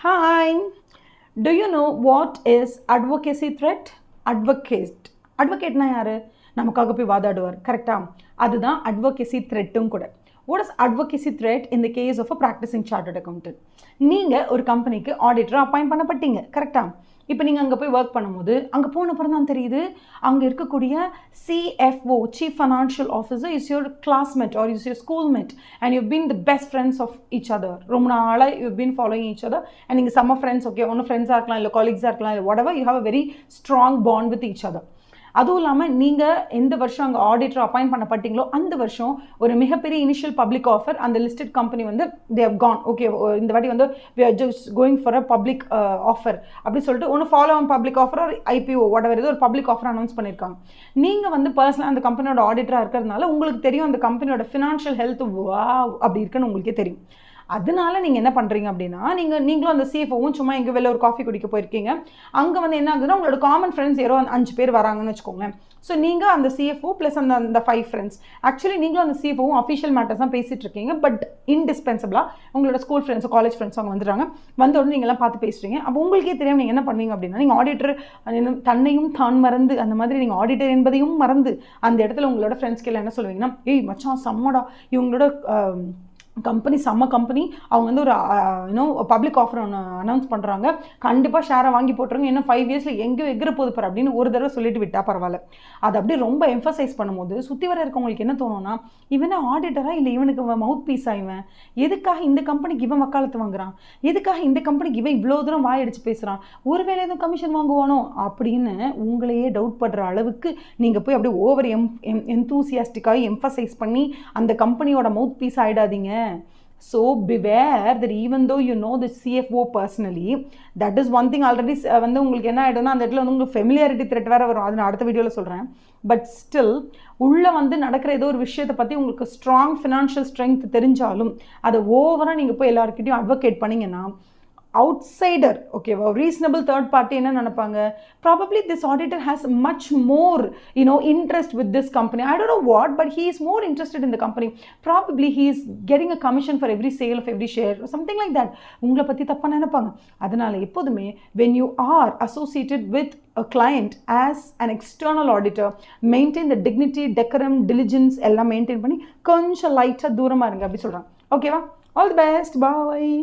Hi, do you know what is advocacy threat? Advocate-னா யாரு? நமக்காக போய் வாதாடுவார் கரெக்டா? அதுதான் advocacy threat-ம் கூட. What is advocacy threat in the case of a practicing chartered accountant? நீங்கள் ஒரு கம்பெனிக்கு ஆடிட்டராக அப்பாயிண்ட் பண்ணப்பட்டீங்க கரெக்டா? இப்போ நீங்கள் அங்கே போய் ஒர்க் பண்ணும்போது அங்கே போன அப்புறம் தான் தெரியுது அங்கே இருக்கக்கூடிய CFO Chief Financial Officer is your classmate or is your schoolmate and you've been the best friends of each other. ரொம்ப நாளாக you've been following each other and நீங்கள் செம்ம ஃப்ரெண்ட்ஸ் ஓகே ஒன்று ஃப்ரெண்ட்ஸாக இருக்கலாம் இல்லை காலீக்ஸாக இருக்கலாம் இல்லை whatever you have a very strong bond with each other. அதுவும் இல்லாமல் நீங்கள் எந்த வருஷம் அங்கே ஆடிட்டர் அப்பாயிண்ட் பண்ணப்பட்டீங்களோ அந்த வருஷம் ஒரு மிகப்பெரிய இனிஷியல் பப்ளிக் ஆஃபர் அந்த லிஸ்டட் கம்பெனி வந்து தே ஹவ் கான் ஓகே இந்த வாட்டி வந்து we are just going for a public offer அப்படின்னு சொல்லிட்டு ஒன்று ஃபாலோ ஆன் பப்ளிக் ஆஃபர் ஒரு IPO whatever ஏதோ ஒரு பப்ளிக் ஆஃபர் அனௌன்ஸ் பண்ணியிருக்காங்க. நீங்கள் வந்து பர்சனலாக அந்த கம்பெனியோட ஆடிட்டராக இருக்கிறதுனால உங்களுக்கு தெரியும் அந்த கம்பெனியோட ஃபினான்ஷியல் ஹெல்த் வாவ் அப்படி இருக்குன்னு உங்களுக்கே தெரியும். அதனால நீங்கள் என்ன பண்ணுறீங்க அப்படின்னா நீங்களும் அந்த CFOவும் சும்மா எங்கே வெளில ஒரு காஃபி குடிக்க போயிருக்கீங்க. அங்கே வந்து என்ன ஆகுதுன்னா உங்களோட காமன் ஃப்ரெண்ட்ஸ் யாரோ 5 பேர் வராங்கன்னு வச்சுக்கோங்களேன். ஸோ நீங்கள் அந்த CFO ப்ளஸ் அந்த 5 ஃப்ரெண்ட்ஸ் ஆக்சுவலி நீங்களும் அந்த CFOவும் அஃபிஷியல் மேட்டர்ஸ் தான் பேசிகிட்டு இருக்கீங்க. பட் இன்டிஸ்பென்சபிளாக உங்களோட ஸ்கூல் ஃப்ரெண்ட்ஸ் காலேஜ் ஃப்ரெண்ட்ஸ் அவங்க வந்துடுறாங்க. வந்த உடனே நீங்கள்லாம் பார்த்து பேசுகிறீங்க. அப்போ உங்களுக்கே தெரியாமல் நீங்கள் என்ன பண்ணுவீங்க அப்படின்னா நீங்கள் ஆடிட்டர் தன்னையும் தான் மறந்து அந்த மாதிரி நீங்கள் ஆடிட்டர் என்பதையும் மறந்து அந்த இடத்துல உங்களோட ஃப்ரெண்ட்ஸ்க்கு எல்லாம் என்ன சொல்லுவீங்கன்னா ஏய் மச்சான் செம்மடா இவங்களோட கம்பெனி செம்ம கம்பெனி அவங்க வந்து ஒரு பப்ளிக் ஆஃபர் ஒன்று அனௌன்ஸ் பண்ணுறாங்க கண்டிப்பாக ஷேரை வாங்கி போட்டுருங்க இன்னும் 5 இயர்ஸில் எங்கேயோ எகிற போது பாரு அப்படின்னு ஒரு தடவை சொல்லிட்டு விட்டா பரவாயில்ல. அது அப்படியே ரொம்ப எம்ஃபசைஸ் பண்ணும்போது சுற்றி வர இருக்கவங்களுக்கு என்ன தோணும்னா இவனை ஆடிட்டரா இல்லை இவனுக்கு மவுத் பீஸ் ஆயிவன் எதுக்காக இந்த கம்பெனிக்கு இவன் வக்காலத்து வாங்குறான் எதுக்காக இந்த கம்பெனிக்கு இவன் இவ்வளோ தூரம் வாயடிச்சு பேசுகிறான் ஒருவேளை எதுவும் கமிஷன் வாங்குவானோ அப்படின்னு உங்களையே டவுட் படுற அளவுக்கு நீங்கள் போய் அப்படியே ஓவர் என்தூசியாஸ்டிக்காக எம்ஃபசைஸ் பண்ணி அந்த கம்பெனியோட மவுத் piece ஆகிடாதீங்க. So beware that even though you know the CFO personally, that is one thing already வந்து உங்களுக்கு என்ன ஆகிடும்னா அந்த இடத்துல வந்து உங்களுக்கு ஃபெமிலியாரிட்டி த்ரெட் வேறு வரும். அது நான் அடுத்த வீடியோவில் சொல்கிறேன். பட் ஸ்டில் உள்ளே வந்து நடக்கிற ஏதோ ஒரு விஷயத்தை பற்றி உங்களுக்கு ஸ்ட்ராங் ஃபினான்ஷியல் ஸ்ட்ரென்த் தெரிஞ்சாலும் அதை ஓவராக நீங்கள் போய் எல்லாருக்கிட்டையும் அட்வொகேட் பண்ணிங்கன்னா outsider okay a reasonable third party என்ன நினைப்பாங்க probably this auditor has much more interest with this company. I don't know what but he is more interested in the company. Probably he is getting a commission for every sale of every share or something like that. உங்களை பற்றி தப்பாக நினைப்பாங்க. அதனால எப்போதுமே when you are associated with a client as an external auditor maintain the dignity decorum diligence எல்லாம் maintain பண்ணி கொஞ்சம் லைட்டாக தூரமாக இருங்க அப்படி சொல்கிறாங்க. ஓகேவா? All the best. Bye.